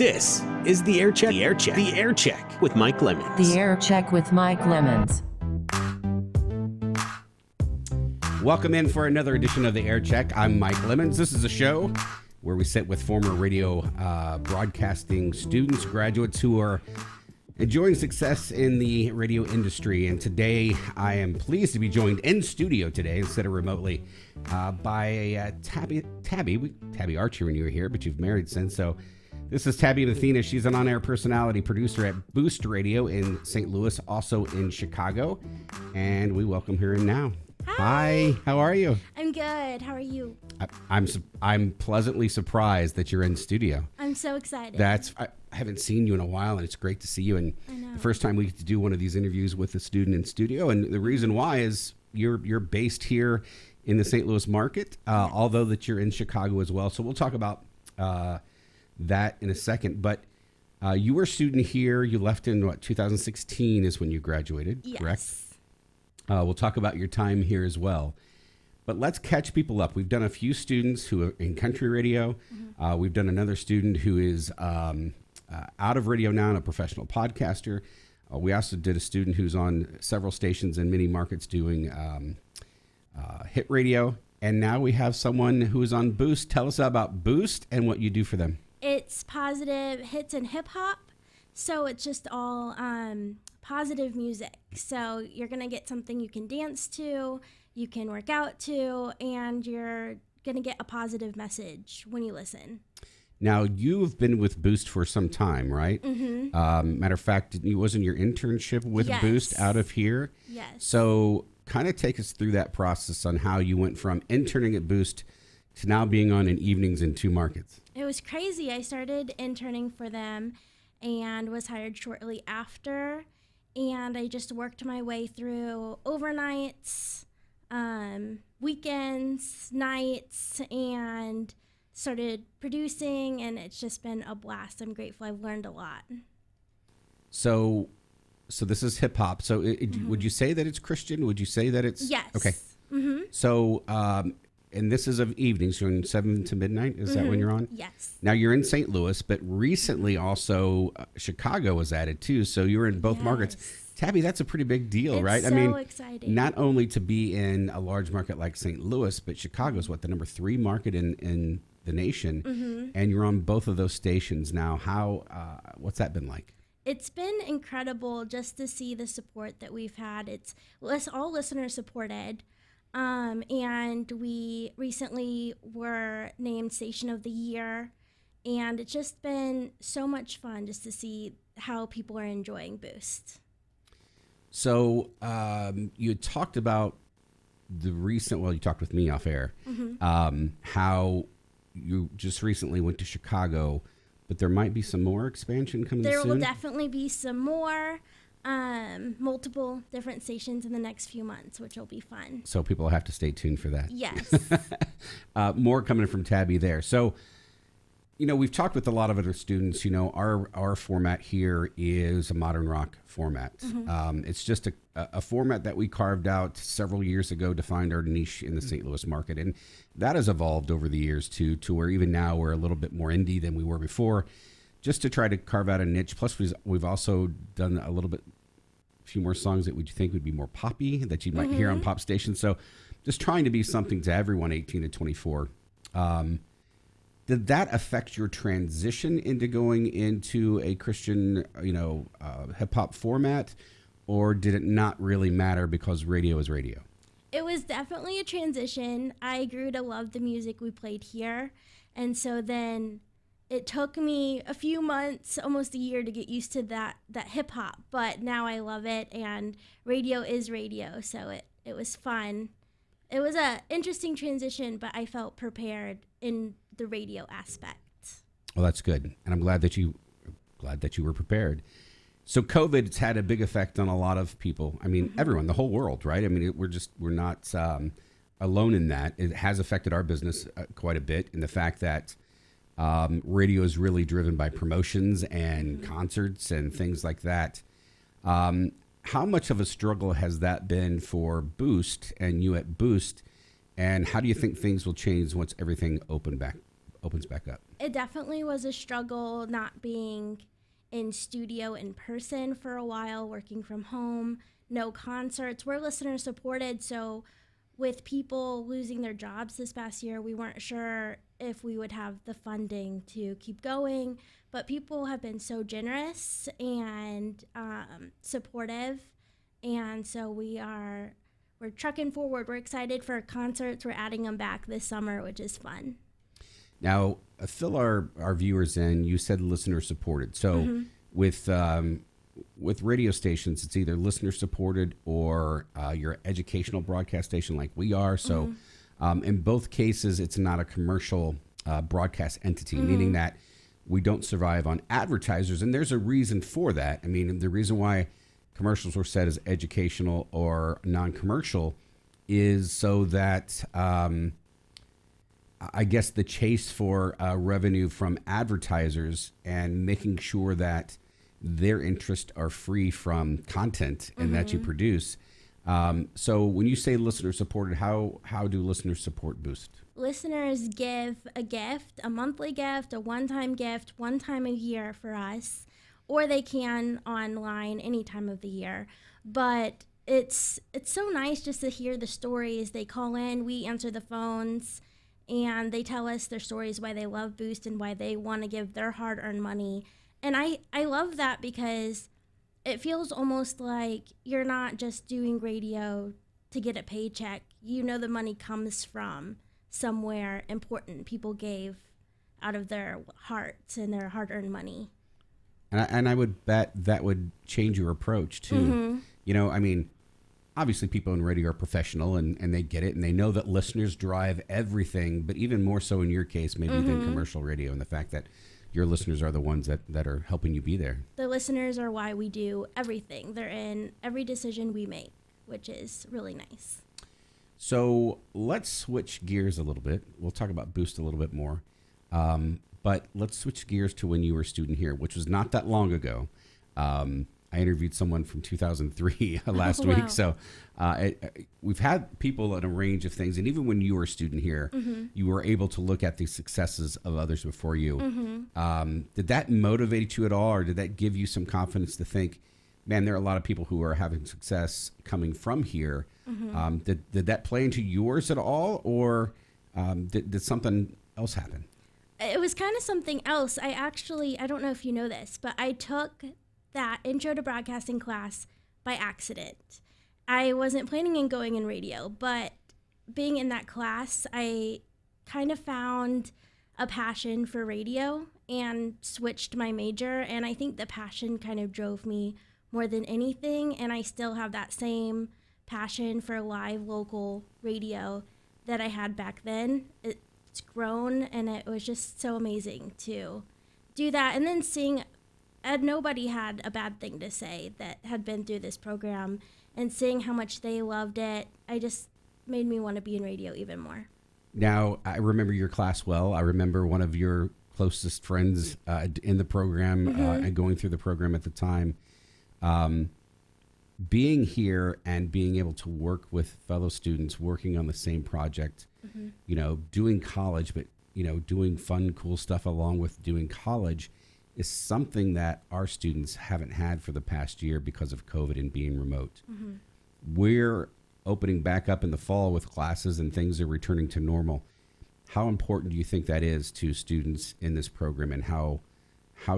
This is the Air Check. The Air Check. The Air Check with Mike Lemons. The Air Check with Mike Lemons. Welcome in for another edition of the Air Check. I'm Mike Lemons. This is a show where we sit with former radio broadcasting students, graduates who are enjoying success in the radio industry. And today I am pleased to be joined in studio today instead of remotely by Tabi Archer when you were here, but you've married since. So this is Tabi Mathena. She's an on-air personality producer at Boost Radio in St. Louis, also in Chicago. And we welcome her in now. Hi. How are you? I'm good. How are you? I'm pleasantly surprised that you're in studio. I'm so excited. I haven't seen you in a while, and it's great to see you. And I know. The first time we get to do one of these interviews with a student in studio, and the reason why is you're based here in the St. Louis market, although that you're in Chicago as well. So we'll talk about that in a second. But you were a student here. You left in 2016 is when you graduated, Yes. correct? We'll talk about your time here as well. But let's catch people up. We've done a few students who are in country radio. Mm-hmm. We've done another student who is out of radio now and a professional podcaster. We also did a student who's on several stations in many markets doing hit radio. And now we have someone who is on Boost. Tell us about Boost and what you do for them. It's positive hits and hip hop. So it's just all positive music. So you're going to get something you can dance to, you can work out to, and you're going to get a positive message when you listen. Now, you've been with Boost for some time, right? Mm-hmm. Matter of fact, wasn't your internship with Yes. Boost out of here? Yes. So kind of take us through that process on how you went from interning at Boost to now being on in evenings in two markets. It was crazy. I started interning for them and was hired shortly after. And I just worked my way through overnights, weekends, nights, and started producing. And it's just been a blast. I'm grateful. I've learned a lot. So this is hip hop. So would you say that it's Christian? Would you say that it's... Yes. Okay. Mm-hmm. So, and this is of evenings, so in 7 to midnight. Is that when you're on? Yes. Now you're in St. Louis, but recently also Chicago was added too. So you're in both markets. Tabi, that's a pretty big deal, It's right? so I mean, exciting. not only to be in a large market like St. Louis, but Chicago's the number 3 market in the nation. Mm-hmm. And you're on both of those stations now. How, what's that been like? It's been incredible just to see the support that we've had. It's all listener supported. And we recently were named Station of the Year, and it's just been so much fun just to see how people are enjoying Boost. So you talked about you talked with me off air, how you just recently went to Chicago, but there might be some more expansion coming soon. There will definitely be some more. Multiple different stations in the next few months, which will be fun. So people have to stay tuned for that. Yes. More coming from Tabi there. So, we've talked with a lot of other students. Our format here is a modern rock format. Mm-hmm. It's just a format that we carved out several years ago to find our niche in the St. Louis market. And that has evolved over the years to where even now we're a little bit more indie than we were before, just to try to carve out a niche. Plus, we've also done a few more songs that we think would be more poppy that you might hear on pop stations. So just trying to be something to everyone 18 to 24. Did that affect your transition into going into a Christian, hip hop format, or did it not really matter because radio is radio? It was definitely a transition. I grew to love the music we played here. And so then it took me a few months, almost a year, to get used to that hip hop, but now I love it, and radio is radio, so it was fun. It was a interesting transition, but I felt prepared in the radio aspect. Well, that's good, and I'm glad that you were prepared. So COVID's had a big effect on a lot of people. I mean, everyone, the whole world, right? I mean, we're not alone in that. It has affected our business quite a bit in the fact that radio is really driven by promotions and concerts and things like that. How much of a struggle has that been for Boost and you at Boost? And how do you think things will change once everything opens opens back up? It definitely was a struggle not being in studio in person for a while, working from home, no concerts. We're listener supported, so with people losing their jobs this past year, we weren't sure if we would have the funding to keep going, but people have been so generous and supportive, and so we're trucking forward. We're excited for concerts. We're adding them back this summer, which is fun. Now, fill our viewers in. You said listener supported. So with radio stations, it's either listener supported or your educational broadcast station like we are. So in both cases, it's not a commercial broadcast entity, meaning that we don't survive on advertisers. And there's a reason for that. I mean, the reason why commercials were set as educational or non-commercial is so that I guess the chase for revenue from advertisers and making sure that their interests are free from content and that you produce. So when you say listener supported, how do listeners support Boost? Listeners give a gift, a monthly gift, a one-time gift, one time a year for us, or they can online any time of the year. But it's so nice just to hear the stories. They call in, we answer the phones, and they tell us their stories, why they love Boost and why they want to give their hard-earned money. And I love that because it feels almost like you're not just doing radio to get a paycheck. You know the money comes from somewhere important. People gave out of their hearts and their hard-earned money. And I would bet that would change your approach too. You know, I mean, obviously people in radio are professional and they get it and they know that listeners drive everything, but even more so in your case maybe than commercial radio, and the fact that your listeners are the ones that are helping you be there. The listeners are why we do everything. They're in every decision we make, which is really nice. So let's switch gears a little bit. We'll talk about Boost a little bit more. But let's switch gears to when you were a student here, which was not that long ago. I interviewed someone from 2003 last week. So we've had people in a range of things. And even when you were a student here, you were able to look at the successes of others before you. Did that motivate you at all? Or did that give you some confidence to think, man, there are a lot of people who are having success coming from here. Did that play into yours at all? Or did something else happen? It was kind of something else. I don't know if you know this, but I took that intro to broadcasting class by accident. I wasn't planning on going in radio, but being in that class, I kind of found a passion for radio and switched my major. And I think the passion kind of drove me more than anything. And I still have that same passion for live local radio that I had back then. It's grown, and it was just so amazing to do that. And then seeing nobody had a bad thing to say that had been through this program, and seeing how much they loved it, I just made me want to be in radio even more. Now, I remember your class well. I remember one of your closest friends in the program and going through the program at the time. Being here and being able to work with fellow students working on the same project, you know, doing college, but, you know, doing fun, cool stuff along with doing college is something that our students haven't had for the past year because of COVID and being remote. We're opening back up in the fall with classes and things are returning to normal. How important do you think that is to students in this program, and how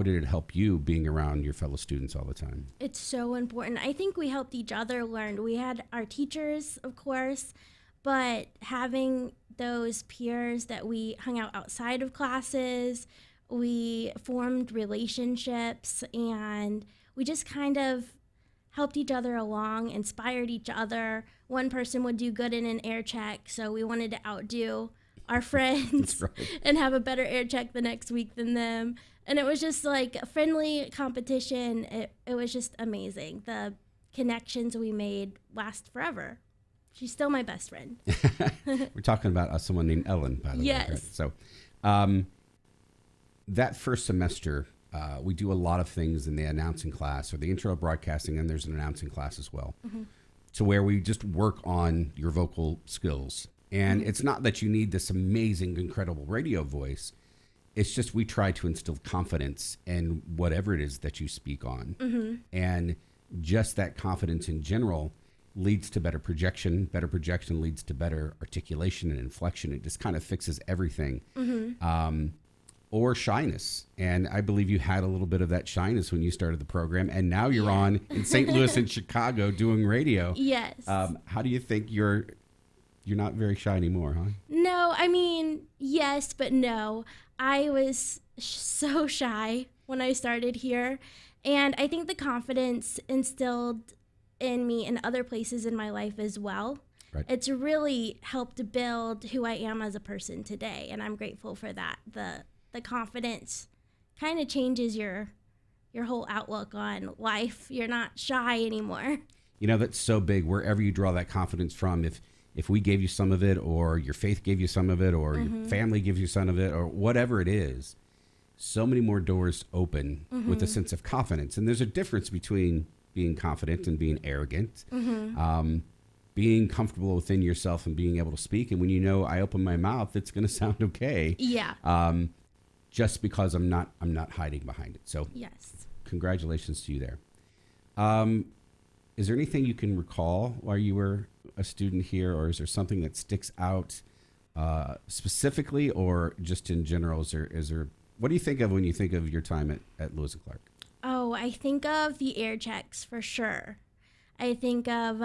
did it help you being around your fellow students all the time? It's so important. I think we helped each other learn. We had our teachers, of course, but having those peers that we hung out outside of classes, we formed relationships, and we just kind of helped each other along, inspired each other. One person would do good in an air check, so we wanted to outdo our friends and have a better air check the next week than them. And it was just like a friendly competition. It was just amazing. The connections we made last forever. She's still my best friend. We're talking about someone named Ellen, by the way. Right? So that first semester, we do a lot of things in the announcing class or the intro to broadcasting, and there's an announcing class as well. To where we just work on your vocal skills. And it's not that you need this amazing, incredible radio voice. it's just we try to instill confidence in whatever it is that you speak on. And just that confidence in general leads to better projection. Better projection leads to better articulation and inflection. It just kind of fixes everything. Or shyness. And I believe you had a little bit of that shyness when you started the program. And now you're on in St. Louis and Chicago doing radio. Yes. How do you think you're not very shy anymore, huh? No, I mean, yes, but no. I was so shy when I started here. And I think the confidence instilled in me in other places in my life as well. Right. It's really helped build who I am as a person today. And I'm grateful for that. The confidence kind of changes your whole outlook on life. You're not shy anymore. You know, that's so big. Wherever you draw that confidence from, if we gave you some of it, or your faith gave you some of it, or your family gives you some of it, or whatever it is, so many more doors open with a sense of confidence. And there's a difference between being confident and being arrogant. Being comfortable within yourself and being able to speak. And when you know I open my mouth, it's going to sound okay. Yeah. Just because I'm not hiding behind it. So Yes. congratulations to you there. Is there anything you can recall while you were a student here, or is there something that sticks out specifically, or just in general? Is there what do you think of when you think of your time at Lewis and Clark? Oh, I think of the air checks for sure. I think of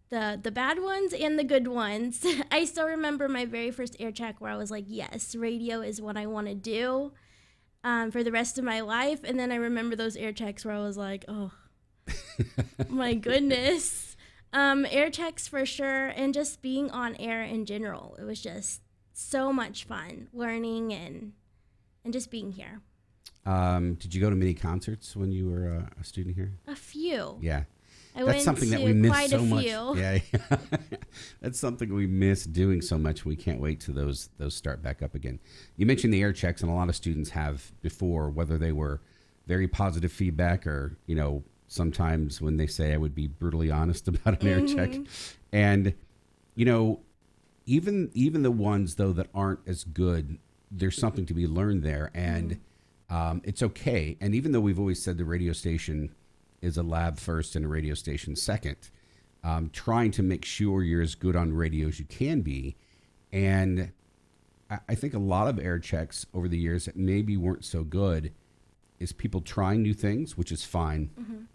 the bad ones and the good ones. I still remember my very first air check where I was like, yes, radio is what I want to do for the rest of my life. And then I remember those air checks where I was like, oh, my goodness. Air checks for sure, and just being on air in general. It was just so much fun learning and just being here. Did you go to many concerts when you were a student here? A few. Yeah. I That's went something to that we miss quite so a much. few. Yeah. That's something we miss doing so much. We can't wait till those start back up again. You mentioned the air checks, and a lot of students have before, whether they were very positive feedback or, you know, sometimes when they say I would be brutally honest about an air check. And, you know, even the ones, though, that aren't as good, there's something to be learned there. And it's okay. And even though we've always said the radio station is a lab first and a radio station second, trying to make sure you're as good on radio as you can be. And I think a lot of air checks over the years that maybe weren't so good is people trying new things, which is fine,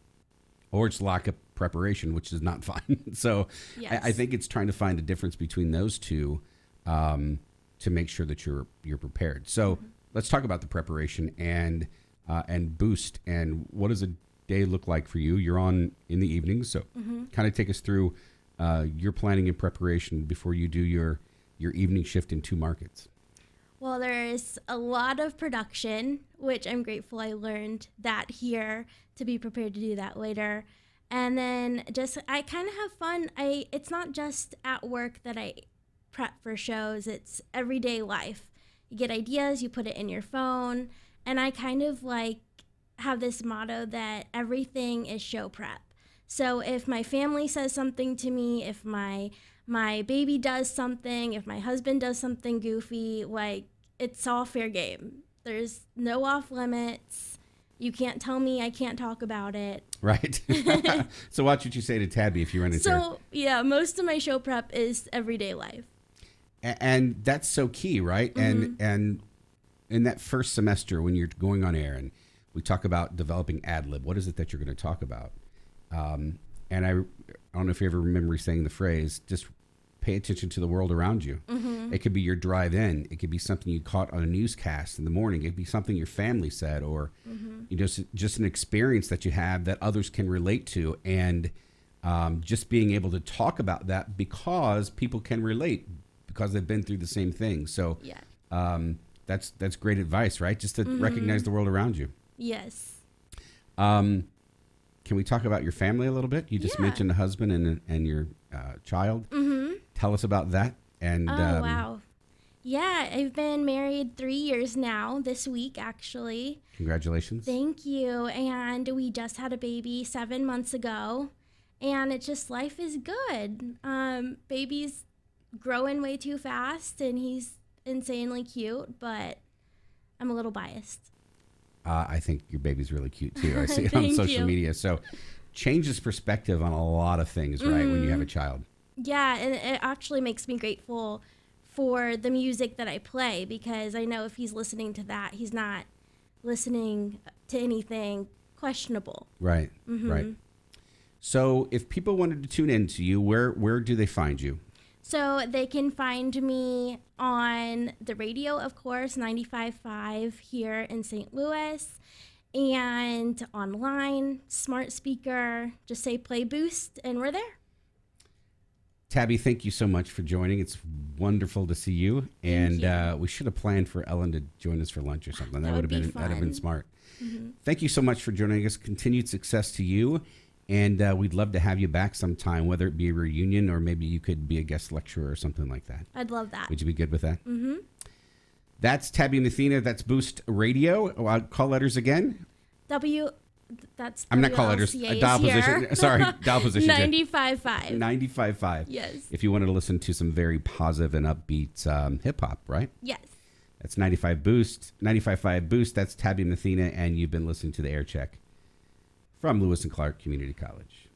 or it's lack of preparation, which is not fine. So Yes. I think it's trying to find a difference between those two to make sure that you're prepared. So let's talk about the preparation and boost, and what does a day look like for you? You're on in the evenings, so kind of take us through your planning and preparation before you do your evening shift in two markets. Well, there's a lot of production, which I'm grateful I learned that here to be prepared to do that later. And then just I kind of have fun. It's not just at work that I prep for shows. It's everyday life. You get ideas, you put it in your phone, and I kind of like have this motto that everything is show prep. So if my family says something to me, if my baby does something, if my husband does something goofy, like, it's all fair game. There's no off limits. You can't tell me I can't talk about it. Right. So watch what you say to Tabby if you run into her. So yeah, most of my show prep is everyday life. And that's so key, right? And in that first semester when you're going on air and we talk about developing ad lib, what is it that you're going to talk about? And I don't know if you ever remember saying the phrase, just pay attention to the world around you. It could be your drive in. It could be something you caught on a newscast in the morning. It could be something your family said, or you know, just an experience that you have that others can relate to. And just being able to talk about that because people can relate because they've been through the same thing. So Yeah. that's great advice, right? Just to recognize the world around you. Yes. Can we talk about your family a little bit? You just Yeah. mentioned a husband and your child. Tell us about that. And Oh, wow. Yeah, I've been married 3 years now, this week, actually. Congratulations. Thank you. And we just had a baby 7 months ago. And it's just, life is good. Baby's growing way too fast, and he's insanely cute. But I'm a little biased. I think your baby's really cute too. I see it on Thank social you. media. So changes perspective on a lot of things, right? When you have a child. Yeah, and it actually makes me grateful for the music that I play, because I know if he's listening to that, he's not listening to anything questionable. Right. Mm-hmm. Right. So if people wanted to tune in to you, where do they find you? So they can find me on the radio, of course, 95.5 here in St. Louis, and online, smart speaker, just say play Boost, and we're there. Tabby, thank you so much for joining. It's wonderful to see you. And we should have planned for Ellen to join us for lunch or something. That would have been that'd have been smart. Mm-hmm. Thank you so much for joining us. Continued success to you. And we'd love to have you back sometime, whether it be a reunion or maybe you could be a guest lecturer or something like that. I'd love that. Would you be good with that? Mm-hmm. That's Tabby and Athena. That's Boost Radio. Call letters again. That's I'm not call letters. WLCA Dial is here. position. Sorry, dial position. 95.5. 95.5. Yes. If you want to listen to some very positive and upbeat hip hop, right? Yes. That's 95.5 Boost. That's Tabby and Athena, and you've been listening to the Air Check from Lewis and Clark Community College.